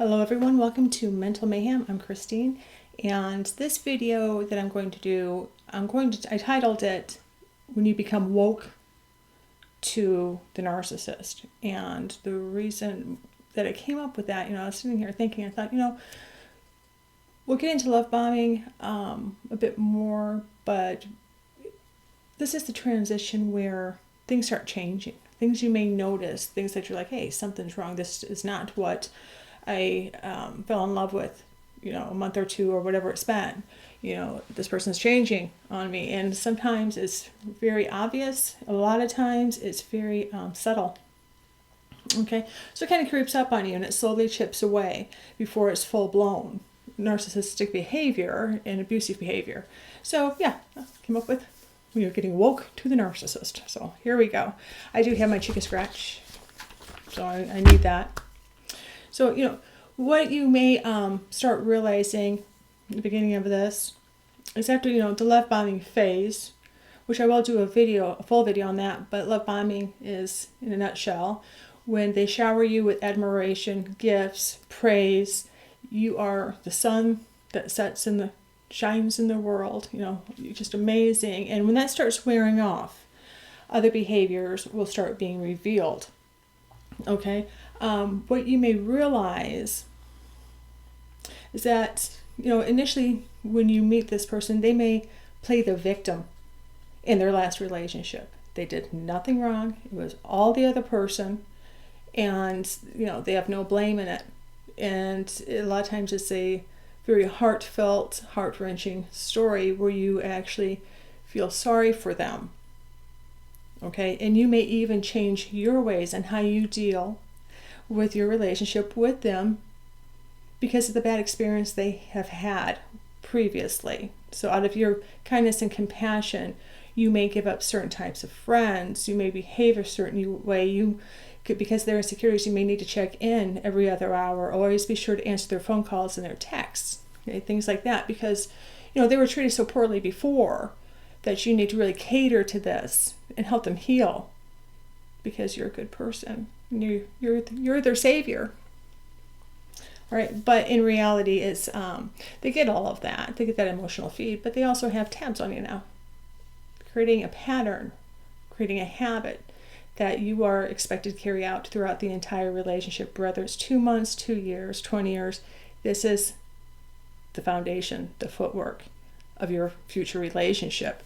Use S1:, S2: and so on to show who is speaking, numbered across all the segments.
S1: Hello everyone, welcome to Mental Mayhem. I'm Christine, and this video that I'm going to do, I titled it, When You Become Woke to the Narcissist. And the reason that I came up with that, I was sitting here thinking, I thought, we'll get into love bombing a bit more, but this is the transition where things start changing. Things you may notice, things that you're like, hey, something's wrong. This is not what I fell in love with, a month or two or whatever it's been. This person's changing on me. And sometimes it's very obvious. A lot of times it's very subtle. Okay, so it kind of creeps up on you and it slowly chips away before it's full-blown narcissistic behavior and abusive behavior. So yeah, I came up with we are getting woke to the narcissist. So here we go. I do have my chica scratch, so I need that. So, what you may start realizing at the beginning of this is after, the love bombing phase, which I will do a full video on that, but love bombing is, in a nutshell, when they shower you with admiration, gifts, praise. You are the sun that shines in the world, you're just amazing. And when that starts wearing off, other behaviors will start being revealed. Okay? What you may realize is that, initially when you meet this person, they may play the victim in their last relationship. They did nothing wrong. It was all the other person. And, they have no blame in it. And a lot of times it's a very heartfelt, heart-wrenching story where you actually feel sorry for them. Okay? And you may even change your ways and how you deal with your relationship with them because of the bad experience they have had previously. So out of your kindness and compassion, you may give up certain types of friends. You may behave a certain way. Because they're insecurities, you may need to check in every other hour. Always be sure to answer their phone calls and their texts. Okay, things like that. Because, they were treated so poorly before that you need to really cater to this and help them heal. Because you're a good person. And you're their savior. All right, but in reality, it's they get all of that. They get that emotional feed, but they also have tabs on you now. Creating a pattern, creating a habit that you are expected to carry out throughout the entire relationship, whether it's 2 months, 2 years, 20 years. This is the foundation, the footwork of your future relationship.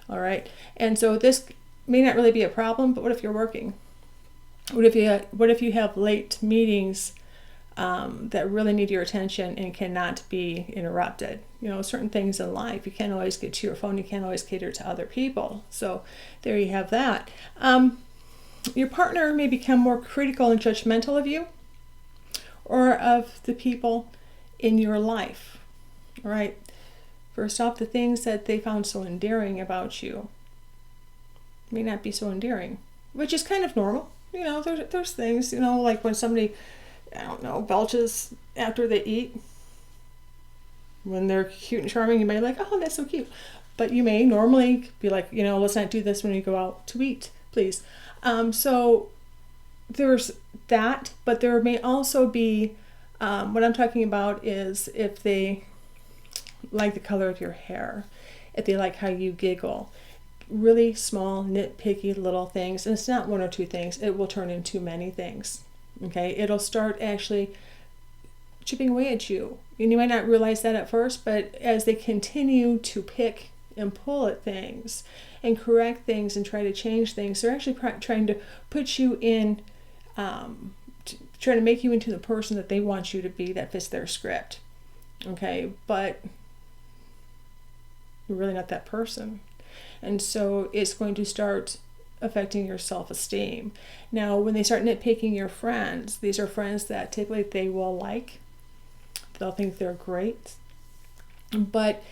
S1: All right, and so this may not really be a problem, but what if you're working? What if you have late meetings that really need your attention and cannot be interrupted? Certain things in life, you can't always get to your phone, you can't always cater to other people. So there you have that. Your partner may become more critical and judgmental of you or of the people in your life. All right. First off, the things that they found so endearing about you may not be so endearing, which is kind of normal. There's things, like when somebody, belches after they eat. When they're cute and charming, you may be like, oh, that's so cute. But you may normally be like, let's not do this when we go out to eat, please. So there's that, but there may also be, what I'm talking about is if they like the color of your hair, if they like how you giggle, really small, nitpicky little things. And it's not one or two things. It will turn into many things. Okay. It'll start actually chipping away at you. And you might not realize that at first, but as they continue to pick and pull at things and correct things and try to change things, they're actually trying to put you in, trying to make you into the person that they want you to be that fits their script. Okay. But you're really not that person. And so it's going to start affecting your self-esteem. Now, when they start nitpicking your friends, these are friends that typically they will like. They'll think they're great. But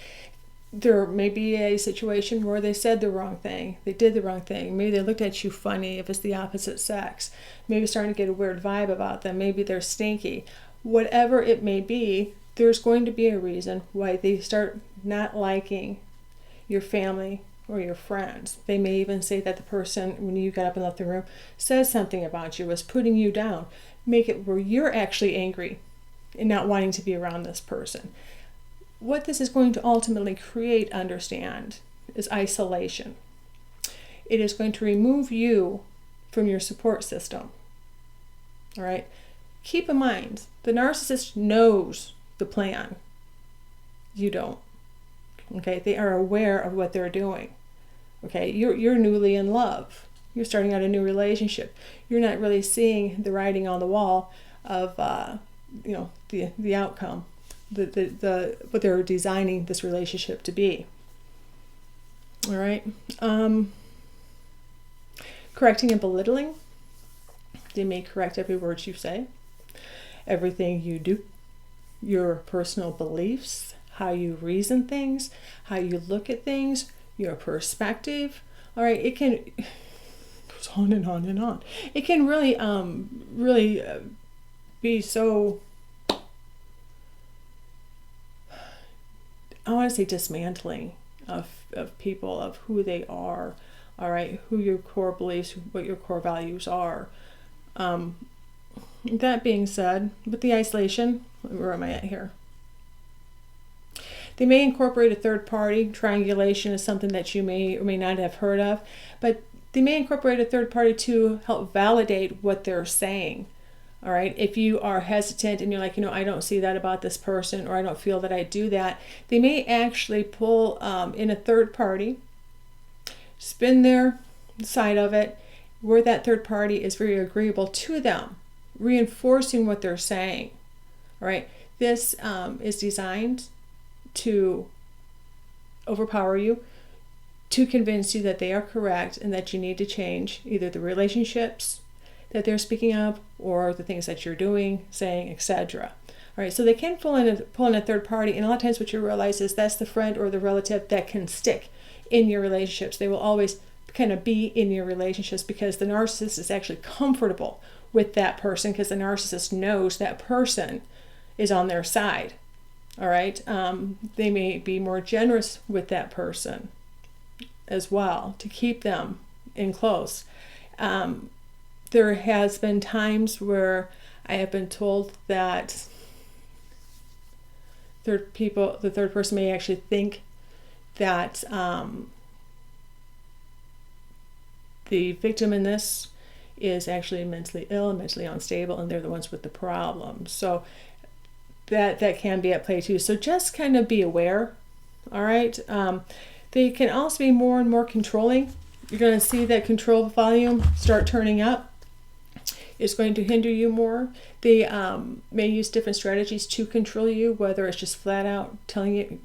S1: there may be a situation where they said the wrong thing. They did the wrong thing. Maybe they looked at you funny if it's the opposite sex. Maybe starting to get a weird vibe about them. Maybe they're stinky. Whatever it may be, there's going to be a reason why they start not liking your family or your friends. They may even say that the person, when you got up and left the room, said something about you, was putting you down. Make it where you're actually angry and not wanting to be around this person. What this is going to ultimately create, understand, is isolation. It is going to remove you from your support system. All right? Keep in mind, the narcissist knows the plan. You don't. Okay? They are aware of what they're doing. Okay? You're newly in love. You're starting out a new relationship. You're not really seeing the writing on the wall of the outcome, the what they're designing this relationship to be. All right. Correcting and belittling. They may correct every word you say, everything you do, your personal beliefs, how you reason things, how you look at things, your perspective. All right. It can goes on and on and on. It can really, be so, I want to say, dismantling of people, of who they are, all right, who your core beliefs, what your core values are. That being said, with the isolation, where am I at here? They may incorporate a third party. Triangulation is something that you may or may not have heard of, but they may incorporate a third party to help validate what they're saying. All right. If you are hesitant and you're like, I don't see that about this person, or I don't feel that I do that, they may actually pull in a third party, spin their side of it, where that third party is very agreeable to them, reinforcing what they're saying. All right. This is designed to overpower you, to convince you that they are correct and that you need to change either the relationships that they're speaking of or the things that you're doing, saying, etc. All right, so they can pull in a third party, and a lot of times what you realize is that's the friend or the relative that can stick in your relationships. They will always kind of be in your relationships because the narcissist is actually comfortable with that person, because the narcissist knows that person is on their side. All right, they may be more generous with that person as well to keep them in close. There has been times where I have been told that the third person may actually think that the victim in this is actually mentally ill and mentally unstable, and they're the ones with the problem. So that can be at play too. So just kind of be aware. All right. They can also be more and more controlling. You're going to see that control volume start turning up. It's going to hinder you more. They may use different strategies to control you, whether it's just flat out telling you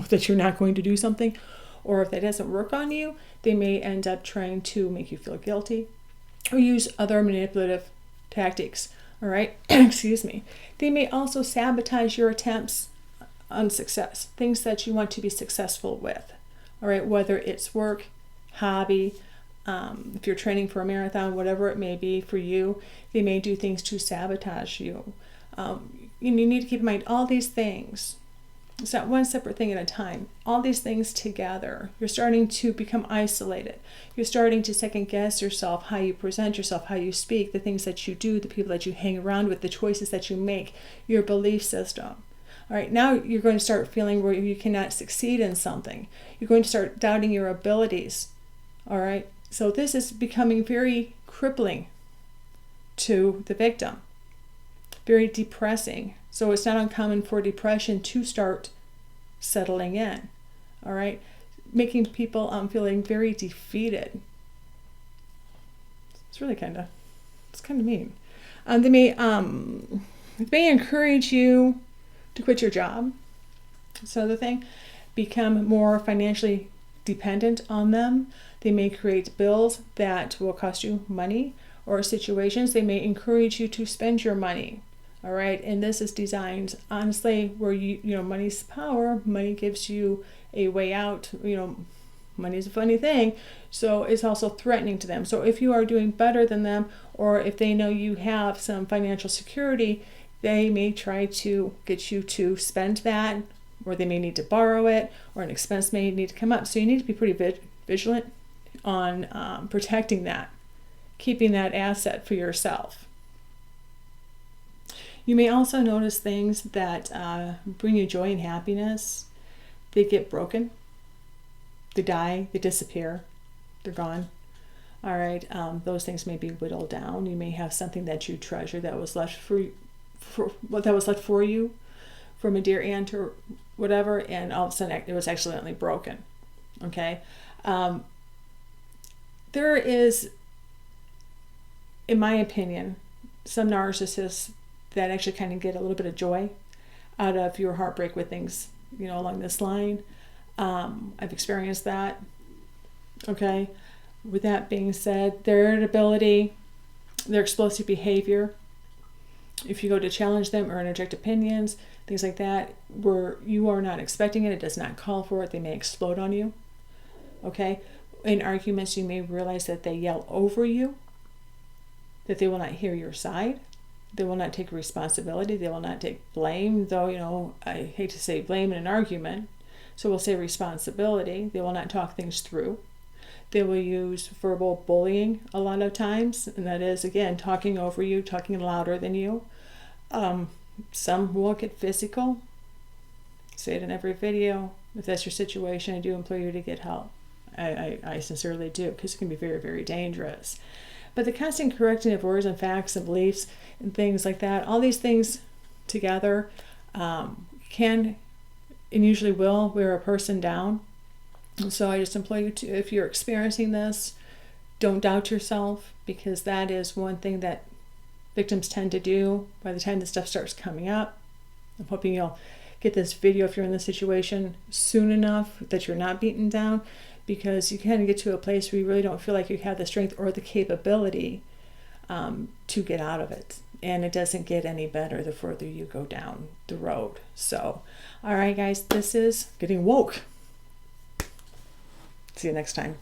S1: that you're not going to do something, or if that doesn't work on you, they may end up trying to make you feel guilty or use other manipulative tactics. All right, excuse me. They may also sabotage your attempts on success, things that you want to be successful with. All right, whether it's work, hobby, if you're training for a marathon, whatever it may be for you, they may do things to sabotage you. You need to keep in mind all these things. It's not one separate thing at a time. All these things together. You're starting to become isolated. You're starting to second guess yourself, how you present yourself, how you speak, the things that you do, the people that you hang around with, the choices that you make, your belief system. All right, now you're going to start feeling where you cannot succeed in something. You're going to start doubting your abilities. All right, so this is becoming very crippling to the victim, very depressing. So it's not uncommon for depression to start settling in. All right, making people feeling very defeated. It's really kind of mean. They may encourage you to quit your job. That's another thing. Become more financially dependent on them. They may create bills that will cost you money, or situations they may encourage you to spend your money. All right, and this is designed honestly where money's power. Money gives you a way out. Money's a funny thing, so it's also threatening to them. So if you are doing better than them, or if they know you have some financial security, they may try to get you to spend that, or they may need to borrow it, or an expense may need to come up. So you need to be pretty vigilant on protecting that, keeping that asset for yourself. You may also notice things that bring you joy and happiness. They get broken, they die, they disappear, they're gone. All right, those things may be whittled down. You may have something that you treasure that was left for you from a dear aunt or whatever, and all of a sudden it was accidentally broken. Okay, there is, in my opinion, some narcissists that actually kind of get a little bit of joy out of your heartbreak with things, along this line. I've experienced that. Okay. With that being said, their irritability, their explosive behavior, if you go to challenge them or interject opinions, things like that, where you are not expecting it, it does not call for it, they may explode on you. Okay? In arguments, you may realize that they yell over you, that they will not hear your side, they will not take responsibility, they will not take blame, though, I hate to say blame in an argument, so we'll say responsibility. They will not talk things through. They will use verbal bullying a lot of times, and that is, again, talking over you, talking louder than you. Some will get physical. I say it in every video. If that's your situation, I do implore you to get help. I sincerely do, because it can be very, very dangerous. But the constant correcting of words and facts and beliefs and things like that, all these things together can and usually will wear a person down. And so I just implore you to, if you're experiencing this, don't doubt yourself, because that is one thing that victims tend to do by the time this stuff starts coming up. I'm hoping you'll get this video if you're in this situation soon enough that you're not beaten down, because you kind of get to a place where you really don't feel like you have the strength or the capability to get out of it. And it doesn't get any better the further you go down the road. So, all right, guys, this is Getting Woke. See you next time.